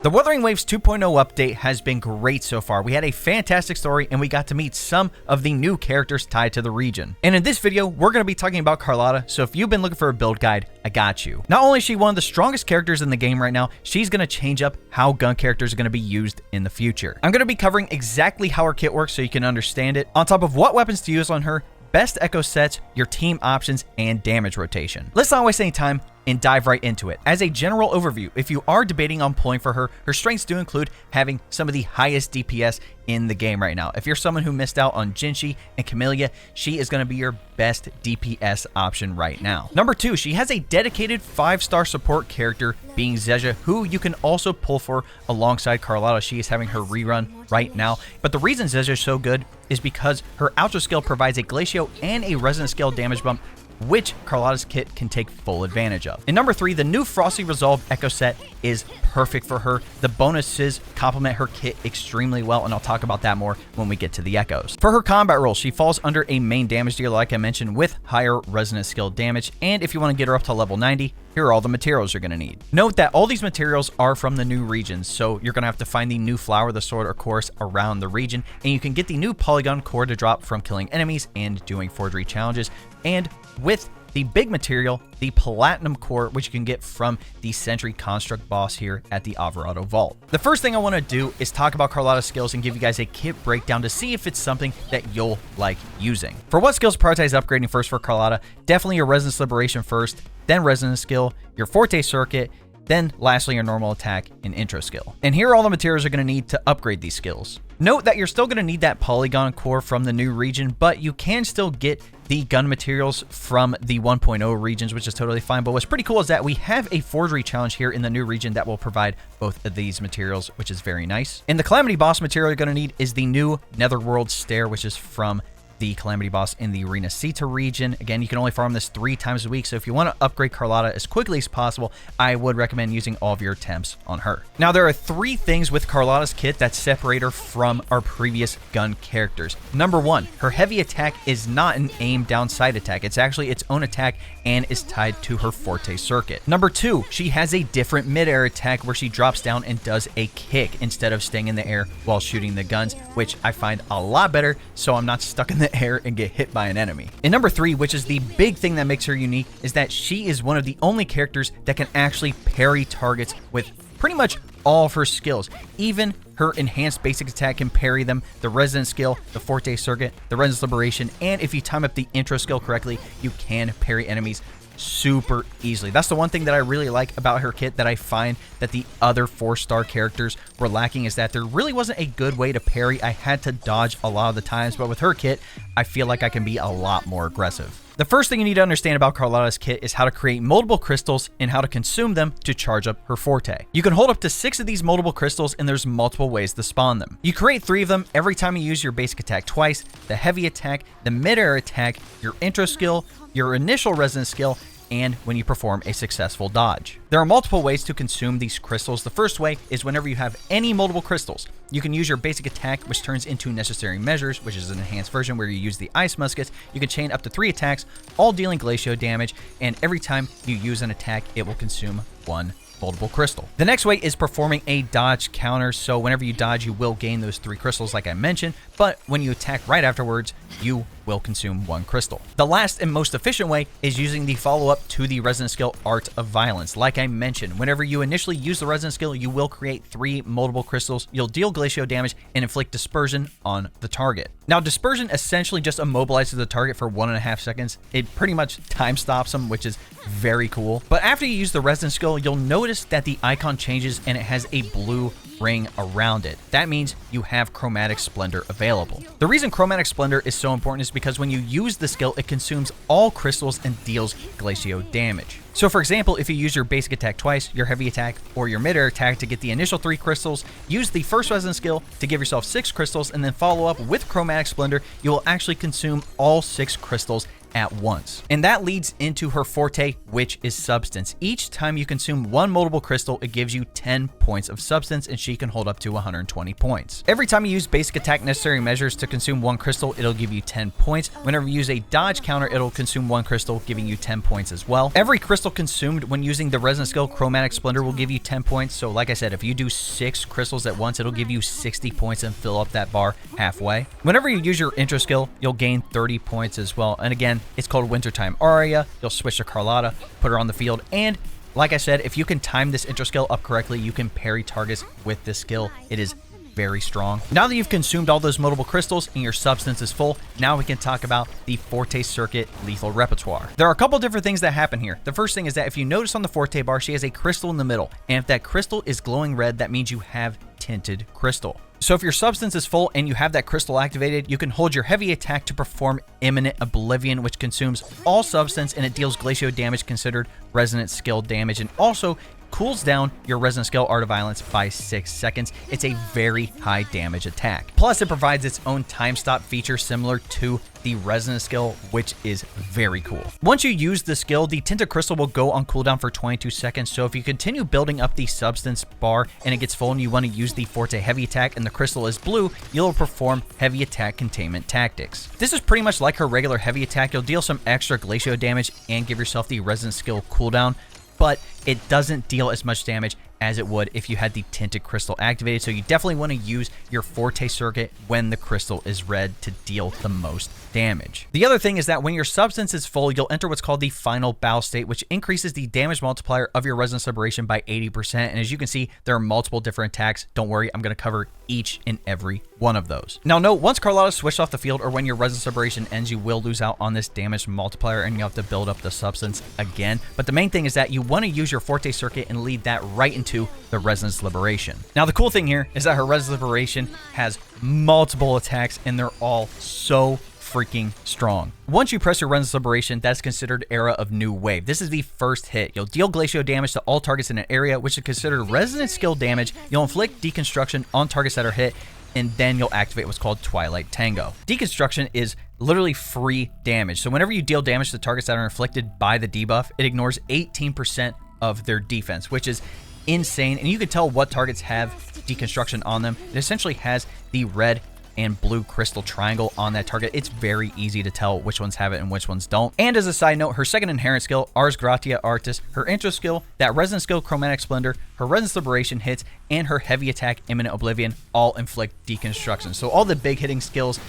The Wuthering Waves 2.0 update has been great so far. We had a fantastic story and we got to meet some of the new characters tied to the region. And in this video, we're going to be talking about Carlotta, so if you've been looking for a build guide, I got you. Not only is she one of the strongest characters in the game right now, she's going to change up how gun characters are going to be used in the future. I'm going to be covering exactly how her kit works so you can understand it, on top of what weapons to use on her, best echo sets, your team options, and damage rotation. Let's not waste any time and dive right into it. As a general overview, if you are debating on pulling for her, her strengths do include having some of the highest DPS in the game right now. If you're someone who missed out on Jinshi and Camellia, she is going to be your best DPS option right now. Number 2, she has a dedicated 5-star support character being Zeja, who you can also pull for alongside Carlotta. She is having her rerun right now. But the reason Zeja is so good is because her Ultra skill provides a GLACIO and a Resonance scale damage bump, which Carlotta's kit can take full advantage of. And number 3, the new Frosty Resolve Echo set is perfect for her. The bonuses complement her kit extremely well, and I'll talk about that more when we get to the echoes. For her combat role, she falls under a main damage dealer, like I mentioned, with higher Resonance skill damage, and if you want to get her up to level 90, here are all the materials you're going to need. Note that all these materials are from the new regions, so you're going to have to find the new flower, the sword, or course around the region, and you can get the new polygon core to drop from killing enemies and doing forgery challenges, and with the big material, the platinum core, which you can get from the Sentry Construct boss here at the Alvarado Vault. The first thing I want to do is talk about Carlotta's skills and give you guys a kit breakdown to see if it's something that you'll like using. For what skills prioritize upgrading first for Carlotta, definitely your Resonance Liberation first, then Resonance skill, your Forte circuit, then lastly your normal attack and intro skill. And here are all the materials you're going to need to upgrade these skills. Note that you're still going to need that polygon core from the new region, but you can still get the gun materials from the 1.0 regions, which is totally fine. But what's pretty cool is that we have a forgery challenge here in the new region that will provide both of these materials, which is very nice. And the Calamity boss material you're going to need is the new Netherworld Stair, which is from the Calamity boss in the Arena Sita region. Again, you can only farm this 3 times a week, so if you want to upgrade Carlotta as quickly as possible, I would recommend using all of your attempts on her. Now, there are 3 things with Carlotta's kit that separate her from our previous gun characters. Number 1, her heavy attack is not an aim down sight attack. It's actually its own attack and is tied to her Forte circuit. Number 2, she has a different mid-air attack where she drops down and does a kick instead of staying in the air while shooting the guns, which I find a lot better, so I'm not stuck in the air and get hit by an enemy. And number 3, which is the big thing that makes her unique, is that she is one of the only characters that can actually parry targets with pretty much all of her skills. Even her enhanced basic attack can parry them, the Resonance skill, the Forte circuit, the Resonance Liberation, and if you time up the intro skill correctly, you can parry enemies super easily. That's the one thing that I really like about her kit that I find that the other 4-star characters were lacking, is that there really wasn't a good way to parry. I had to dodge a lot of the times, but with her kit, I feel like I can be a lot more aggressive. The first thing you need to understand about Carlotta's kit is how to create moldable crystals and how to consume them to charge up her Forte. You can hold up to 6 of these moldable crystals, and there's multiple ways to spawn them. You create 3 of them every time you use your basic attack twice, the heavy attack, the mid-air attack, your intro skill, your initial Resonance skill, and when you perform a successful dodge. There are multiple ways to consume these crystals. The first way is whenever you have any moldable crystals. You can use your basic attack, which turns into Necessary Measures, which is an enhanced version where you use the ice muskets. You can chain up to 3 attacks, all dealing GLACIO damage, and every time you use an attack, it will consume 1 moldable crystal. The next way is performing a dodge counter, so whenever you dodge, you will gain those 3 crystals like I mentioned, but when you attack right afterwards, you will consume 1 crystal. The last and most efficient way is using the follow-up to the Resonance skill, Art of Violence. Like I mentioned, whenever you initially use the Resonance skill, you will create 3 moldable crystals, you'll deal GLACIO damage, and inflict dispersion on the target. Now, dispersion essentially just immobilizes the target for 1.5 seconds. It pretty much time stops them, which is very cool. But after you use the Resonance skill, you'll notice that the icon changes and it has a blue ring around it. That means you have Chromatic Splendor available. The reason Chromatic Splendor is so important is because when you use the skill, it consumes all crystals and deals GLACIO damage. So for example, if you use your basic attack twice, your heavy attack, or your mid-air attack to get the initial 3 crystals, use the first Resonance skill to give yourself 6 crystals, and then follow up with Chromatic Splendor, you will actually consume all 6 crystals at once. And that leads into her Forte, which is substance. Each time you consume one moldable crystal, it gives you 10 points of substance, and she can hold up to 120 points. Every time you use basic attack necessary measures to consume one crystal, it'll give you 10 points. Whenever you use a dodge counter, it'll consume one crystal, giving you 10 points as well. Every crystal consumed when using the resonant skill Chromatic Splendor will give you 10 points. So like I said, if you do 6 crystals at once, it'll give you 60 points and fill up that bar halfway. Whenever you use your intro skill, you'll gain 30 points as well. And again, it's called Wintertime Aria. You'll switch to Carlotta, put her on the field, and like I said, if you can time this intro skill up correctly, you can parry targets with this skill. It is very strong. Now that you've consumed all those moldable crystals and your substance is full, now we can talk about the Forte Circuit lethal repertoire. There are a couple different things that happen here. The first thing is that if you notice on the Forte bar, she has a crystal in the middle, and if that crystal is glowing red, that means you have tinted crystal. So if your substance is full and you have that crystal activated, you can hold your heavy attack to perform Imminent Oblivion, which consumes all substance and it deals GLACIO damage considered resonant skill damage, and also cools down your resonant skill Art of Violence by 6 seconds. It's a very high damage attack. Plus, it provides its own time stop feature similar to the resonant skill, which is very cool. Once you use the skill, the tinted crystal will go on cooldown for 22 seconds. So if you continue building up the substance bar and it gets full and you want to use the Forte heavy attack and the crystal is blue, you'll perform heavy attack containment tactics. This is pretty much like her regular heavy attack. You'll deal some extra GLACIO damage and give yourself the resonant skill cooldown, but it doesn't deal as much damage as it would if you had the tinted crystal activated. So you definitely want to use your Forte circuit when the crystal is red to deal the most damage. The other thing is that when your substance is full, you'll enter what's called the final bow state, which increases the damage multiplier of your resonance liberation by 80%. And as you can see, there are multiple different attacks. Don't worry, I'm going to cover each and every one of those. Now note, once Carlotta switched off the field or when your resonance liberation ends, you will lose out on this damage multiplier and you have to build up the substance again. But the main thing is that you want to use your Forte circuit and lead that right into the resonance liberation. Now the cool thing here is that her resonance liberation has multiple attacks and they're all so freaking strong. Once you press your resonance liberation, that's considered Era of New Wave. This is the first hit. You'll deal GLACIO damage to all targets in an area, which is considered resonant skill damage. You'll inflict Deconstruction on targets that are hit, and then you'll activate what's called Twilight Tango. Deconstruction is literally free damage. So whenever you deal damage to targets that are inflicted by the debuff, it ignores 18% of their defense, which is insane. And you can tell what targets have Deconstruction on them. It essentially has the red and blue crystal triangle on that target. It's very easy to tell which ones have it and which ones don't. And as a side note, her second inherent skill, Ars Gratia Artis, her intro skill, that resonant skill Chromatic Splendor, her resonance liberation hits, and her heavy attack Imminent Oblivion all inflict Deconstruction. So all the big hitting skills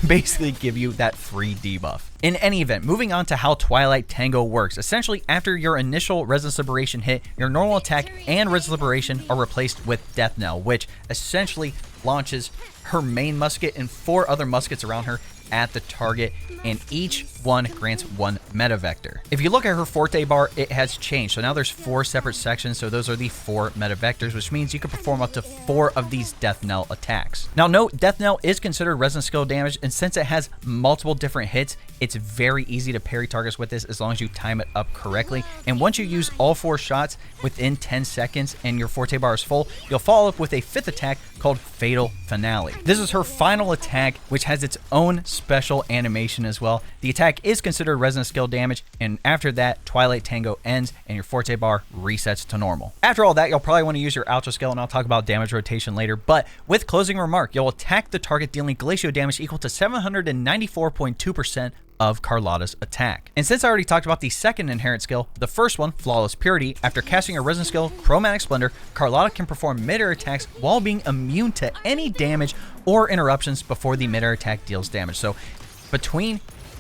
basically give you that free debuff. In any event, moving on to how Twilight Tango works. Essentially, after your initial resonance liberation hit, your normal attack and resonance liberation are replaced with Death Knell, which essentially launches her main musket and 4 other muskets around her at the target, and each one grants 1 meta vector. If you look at her Forte bar, it has changed. So now there's 4 separate sections, so those are the 4 meta vectors, which means you can perform up to 4 of these Death Knell attacks. Now note, Death Knell is considered resonant skill damage, and since it has multiple different hits, it's very easy to parry targets with this as long as you time it up correctly. And once you use all 4 shots within 10 seconds and your Forte bar is full, you'll follow up with a 5th attack called Fatal Finale. This is her final attack, which has its own special animation as well. The attack is considered resonant skill damage, and after that, Twilight Tango ends and your Forte bar resets to normal. After all that, you'll probably want to use your outro skill, and I'll talk about damage rotation later, but with closing remark, you'll attack the target dealing GLACIO damage equal to 794.2% of Carlotta's attack. And since I already talked about the second inherent skill, the first one, Flawless Purity, after casting a resonant skill, Chromatic Splendor, Carlotta can perform mid-air attacks while being immune to any damage or interruptions before the mid-air attack deals damage. So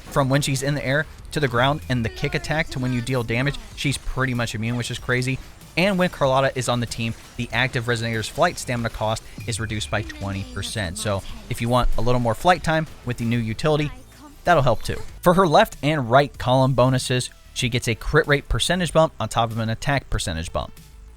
from when she's in the air to the ground and the kick attack to when you deal damage, she's pretty much immune, which is crazy. And when Carlotta is on the team, the active Resonator's flight stamina cost is reduced by 20%. So if you want a little more flight time with the new utility, that'll help too. For her left and right column bonuses, she gets a crit rate percentage bump on top of an attack percentage bump.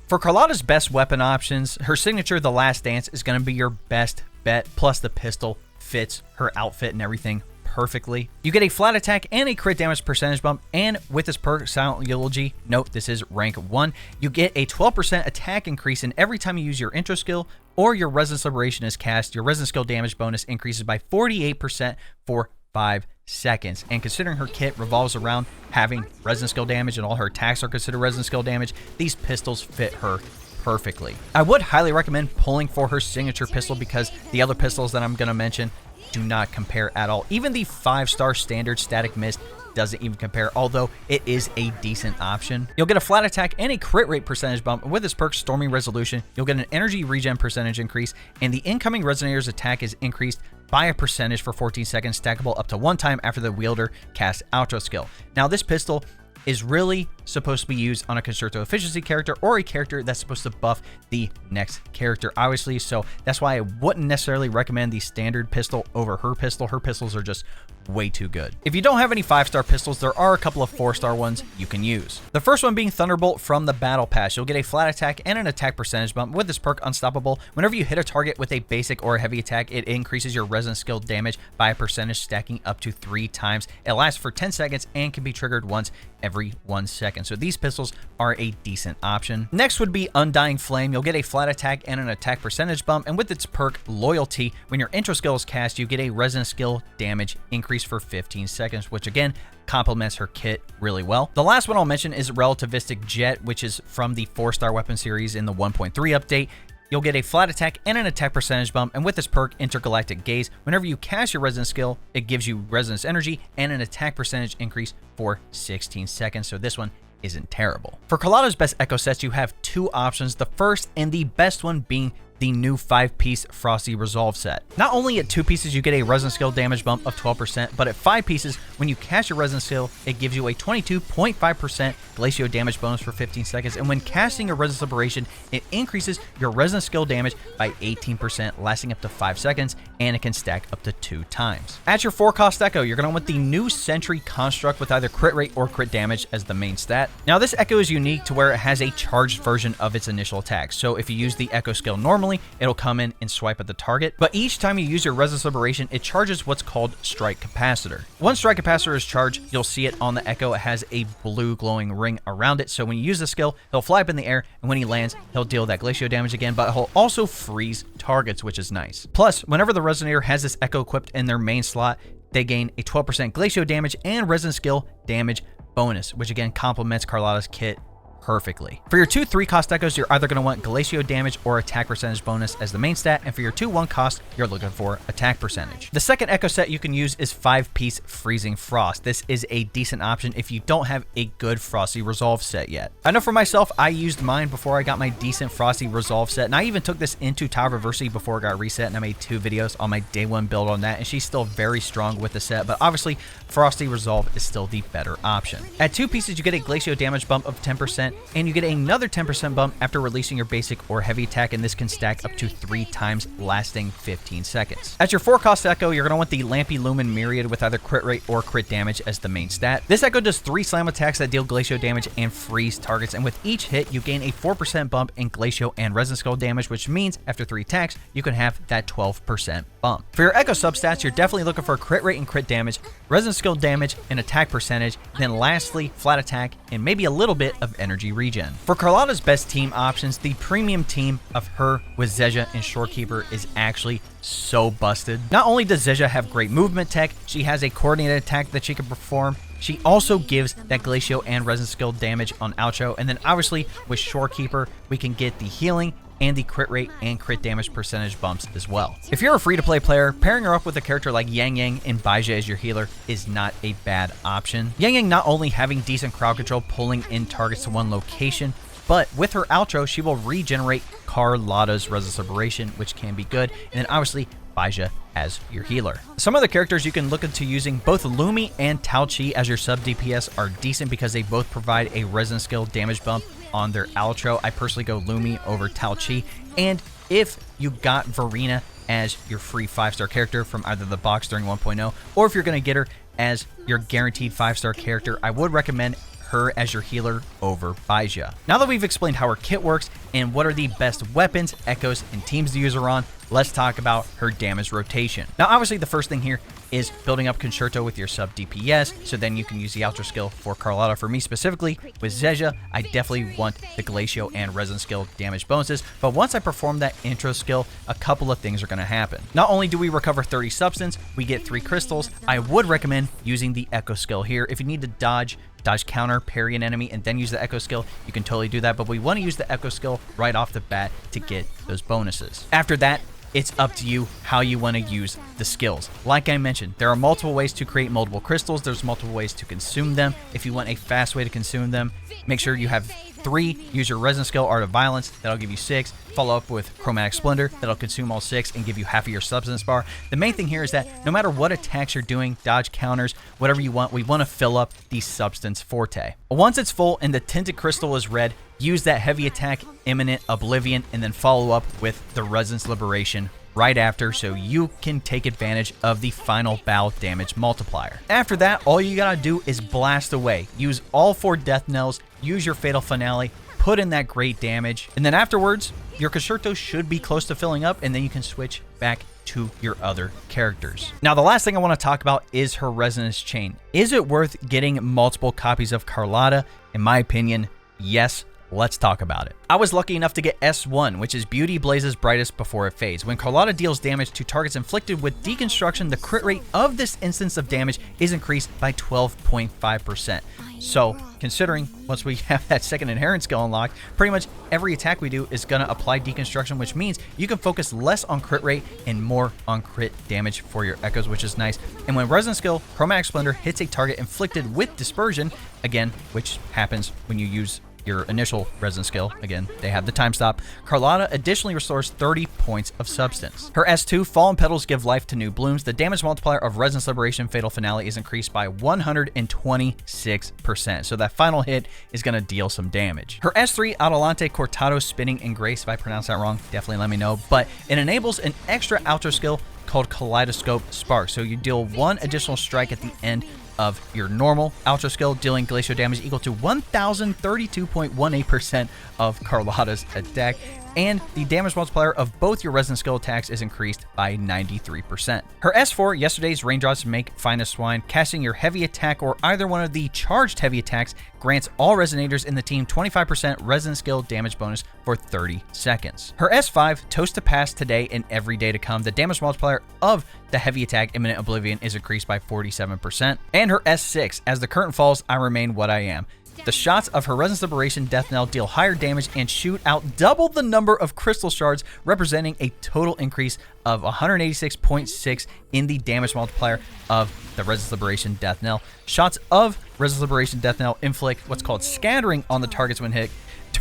For Carlotta's best weapon options, her signature, the Last Dance, is going to be your best bet, plus the pistol fits her outfit and everything perfectly. You get a flat attack and a crit damage percentage bump, and with this perk, Silent Eulogy, note this is rank 1, you get a 12% attack increase, and every time you use your intro skill or your Resonance Liberation is cast, your Resonance skill damage bonus increases by 48% for 5 seconds. And considering her kit revolves around having resin skill damage and all her attacks are considered resin skill damage, these pistols fit her perfectly. I would highly recommend pulling for her signature pistol because the other pistols that I'm going to mention do not compare at all. Even the 5-star standard static mist doesn't even compare, although it is a decent option. You'll get a flat attack and a crit rate percentage bump, and with this perk, Storming Resolution, you'll get an energy regen percentage increase, and the incoming Resonator's attack is increased by a percentage for 14 seconds, stackable up to 1 time after the wielder casts outro skill. Now, this pistol is really supposed to be used on a Concerto Efficiency character or a character that's supposed to buff the next character, obviously, so that's why I wouldn't necessarily recommend the standard pistol over her pistol. Her pistols are just way too good. If you don't have any 5-star pistols, there are a couple of 4-star ones you can use. The first one being Thunderbolt from the Battle Pass. You'll get a flat attack and an attack percentage bump. With this perk, Unstoppable, whenever you hit a target with a basic or a heavy attack, it increases your resin skill damage by a percentage, stacking up to 3 times. It lasts for 10 seconds and can be triggered once every 1 second. So these pistols are a decent option. Next would be Undying Flame. You'll get a flat attack and an attack percentage bump, and with its perk Loyalty, when your intro skill is cast, you get a resin skill damage increase for 15 seconds, which again complements her kit really well. The last one I'll mention is Relativistic Jet, which is from the 4-star weapon series in the 1.3 update. You'll get a flat attack and an attack percentage bump, and with this perk, Intergalactic Gaze, whenever you cast your resonance skill, it gives you resonance energy and an attack percentage increase for 16 seconds, so this one isn't terrible. For Carlotta's best echo sets, you have 2 options, the first and the best one being the new 5-piece Frosty Resolve set. Not only at 2 pieces you get a resin skill damage bump of 12%, but at 5 pieces, when you cast your resin skill, it gives you a 22.5% GLACIO damage bonus for 15 seconds, and when casting a resin liberation, it increases your resin skill damage by 18%, lasting up to 5 seconds, and it can stack up to 2 times. At your 4-cost echo, you're going to want the new Sentry Construct with either crit rate or crit damage as the main stat. Now, this echo is unique to where it has a charged version of its initial attack, so if you use the echo skill normally, it'll come in and swipe at the target, but each time you use your Resonance Liberation, it charges what's called Strike Capacitor. Once Strike Capacitor is charged, you'll see it on the Echo. It has a blue glowing ring around it, so when you use the skill, he'll fly up in the air, and when he lands, he'll deal that GLACIO damage again, but he'll also freeze targets, which is nice. Plus, whenever the Resonator has this Echo equipped in their main slot, they gain a 12% GLACIO damage and Resonance skill damage bonus, which again complements Carlotta's kit perfectly. For your 2 3-cost echoes, you're either going to want GLACIO damage or attack percentage bonus as the main stat, and for your 2 1-cost, you're looking for attack percentage. The second echo set you can use is 5-piece Freezing Frost. This is a decent option if you don't have a good Frosty Resolve set yet. I know for myself, I used mine before I got my decent Frosty Resolve set, and I even took this into Tower of Adversity before it got reset, and I made 2 videos on my day 1 build on that, and she's still very strong with the set, but obviously Frosty Resolve is still the better option. At 2 pieces, you get a GLACIO damage bump of 10%, and you get another 10% bump after releasing your basic or heavy attack, and this can stack up to 3 times, lasting 15 seconds. At your 4-cost echo, you're going to want the Lampy Lumen Myriad with either crit rate or crit damage as the main stat. This echo does 3 slam attacks that deal GLACIO damage and freeze targets, and with each hit, you gain a 4% bump in GLACIO and Resin Skull damage, which means after 3 attacks, you can have that 12% bump. For your echo substats, you're definitely looking for crit rate and crit damage, Resin Skill damage, and attack percentage, then lastly, flat attack, and maybe a little bit of energy regen. For Carlotta's best team options, the premium team of her with Zezha and Shorekeeper is actually so busted. Not only does Zezha have great movement tech, she has a coordinated attack that she can perform. She also gives that GLACIO and Resin Skill damage on outro, and then obviously with Shorekeeper, we can get the healing and the crit rate and crit damage percentage bumps as well. If you're a free-to-play player, pairing her up with a character like Yang Yang and Baizha as your healer is not a bad option. Yang Yang not only having decent crowd control, pulling in targets to one location, but with her outro, she will regenerate Carlotta's Resist Liberation, which can be good, and then obviously Baizha as your healer. Some other characters you can look into using both Lumi and Tao Chi as your sub DPS are decent because they both provide a Resin Skill damage bump on their outro. I personally go Lumi over Tao Chi, and if you got Verena as your free 5-star character from either the box during 1.0, or if you're going to get her as your guaranteed 5-star character, I would recommend her as your healer over Baija. Now that we've explained how her kit works and what are the best weapons, echoes, and teams to use her on, let's talk about her damage rotation. Now obviously the first thing here is building up Concerto with your sub DPS, so then you can use the outro skill for Carlotta. For me specifically, with Zezia, I definitely want the GLACIO and Resin skill damage bonuses, but once I perform that intro skill, a couple of things are going to happen. Not only do we recover 30 substance, we get 3 crystals. I would recommend using the Echo skill here. If you need to dodge counter, parry an enemy, and then use the Echo skill, you can totally do that, but we want to use the Echo skill right off the bat to get those bonuses. After that, it's up to you how you want to use the skills. Like I mentioned, there are multiple ways to create moldable crystals. There's multiple ways to consume them. If you want a fast way to consume them, make sure you have 3. Use your Resin skill, Art of Violence. That'll give you 6. Follow up with Chromatic Splendor. That'll consume all 6 and give you half of your substance bar. The main thing here is that no matter what attacks you're doing, dodge counters, whatever you want, we want to fill up the substance Forte. Once it's full and the tinted crystal is red, use that heavy attack, Imminent Oblivion, and then follow up with the Resin's Liberation right after, so you can take advantage of the final bow damage multiplier. After that, all you gotta do is blast away. Use all 4 death knells, use your fatal finale, put in that great damage, and then afterwards, your Concerto should be close to filling up, and then you can switch back to your other characters. Now, the last thing I want to talk about is her Resonance Chain. Is it worth getting multiple copies of Carlotta? In my opinion, yes. Let's talk about it. I was lucky enough to get S1, which is Beauty blazes brightest before it fades. When Carlotta deals damage to targets inflicted with Deconstruction, the crit rate of this instance of damage is increased by 12.5%. So, considering once we have that second inherent skill unlocked, pretty much every attack we do is going to apply Deconstruction, which means you can focus less on crit rate and more on crit damage for your echoes, which is nice. And when Resin skill, Chromatic Splendor, hits a target inflicted with Dispersion, again, which happens when you use your initial Resin skill, again, they have the time stop, Carlotta additionally restores 30 points of substance. Her S2, Fallen Petals give life to new blooms. The damage multiplier of Resin's Liberation Fatal Finale is increased by 126%, so that final hit is going to deal some damage. Her S3, Adelante Cortado Spinning and Grace, if I pronounce that wrong, definitely let me know, but it enables an extra outro skill called Kaleidoscope Spark, so you deal 1 additional strike at the end of your normal outro skill, dealing GLACIO damage equal to 1032.18% of Carlotta's attack, and the damage multiplier of both your Resin skill attacks is increased by 93%. Her S4, Yesterday's Raindrops Make Finest Swine, casting your heavy attack or either one of the charged heavy attacks grants all Resonators in the team 25% Resin skill damage bonus for 30 seconds. Her S5, Toast to Pass Today and Every Day to Come, the damage multiplier of the heavy attack Imminent Oblivion is increased by 47%. And her S6, As the Curtain Falls, I Remain What I Am. The shots of her Resin's Liberation Death Knell deal higher damage and shoot out double the number of crystal shards, representing a total increase of 186.6 in the damage multiplier of the Resin's Liberation Death Knell. Shots of Resin's Liberation Death Knell inflict what's called scattering on the targets when hit,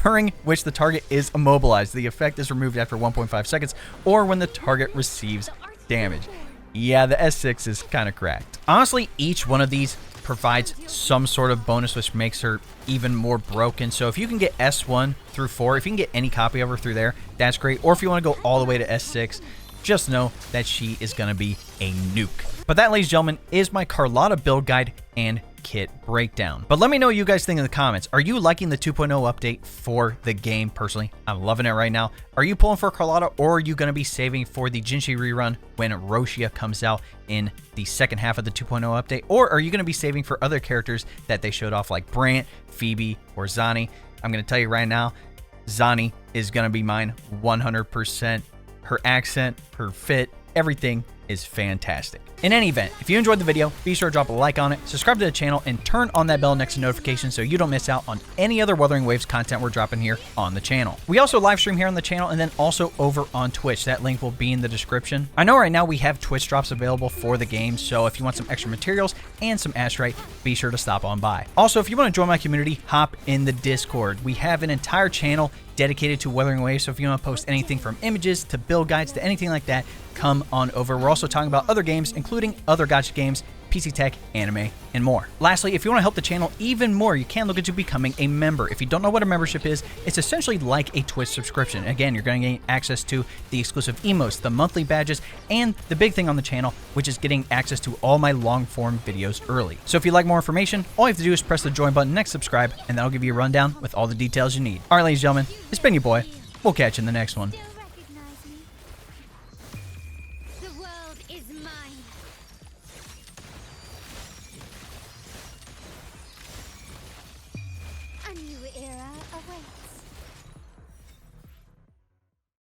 during which the target is immobilized. The effect is removed after 1.5 seconds or when the target receives damage. Yeah, the S6 is kind of cracked. Honestly, each one of these provides some sort of bonus, which makes her even more broken. So if you can get S1 through 4, if you can get any copy of her through there, that's great. Or if you want to go all the way to S6, just know that she is going to be a nuke. But that, ladies and gentlemen, is my Carlotta build guide and kit breakdown. But let me know what you guys think in the comments. Are you liking the 2.0 update for the game? Personally, I'm loving it right now. Are you pulling for Carlotta, or are you going to be saving for the Jinshi rerun when Roshia comes out in the second half of the 2.0 update? Or are you going to be saving for other characters that they showed off like Brant, Phoebe, or Zani? I'm going to tell you right now, Zani is going to be mine 100%. Her accent, her fit, everything is fantastic. In any event, if you enjoyed the video, be sure to drop a like on it, subscribe to the channel, and turn on that bell next to notifications so you don't miss out on any other Wuthering Waves content we're dropping here on the channel. We also live stream here on the channel and then also over on Twitch. That link will be in the description. I know right now we have Twitch drops available for the game, so if you want some extra materials and some Astrite, be sure to stop on by. Also, if you want to join my community, hop in the Discord. We have an entire channel dedicated to Wuthering Waves, so if you want to post anything from images to build guides to anything like that, come on over. We're also talking about other games, including other gacha games PC tech, anime, and more. Lastly, if you want to help the channel even more, you can look into becoming a member. If you don't know what a membership is, it's essentially like a Twitch subscription. Again, you're going to gain access to the exclusive emotes, the monthly badges, and the big thing on the channel, which is getting access to all my long-form videos early. So if you'd like more information, all you have to do is press the join button next subscribe, and that'll give you a rundown with all the details you need. All right, ladies and gentlemen, it's been your boy. We'll catch you in the next one. A new era awaits.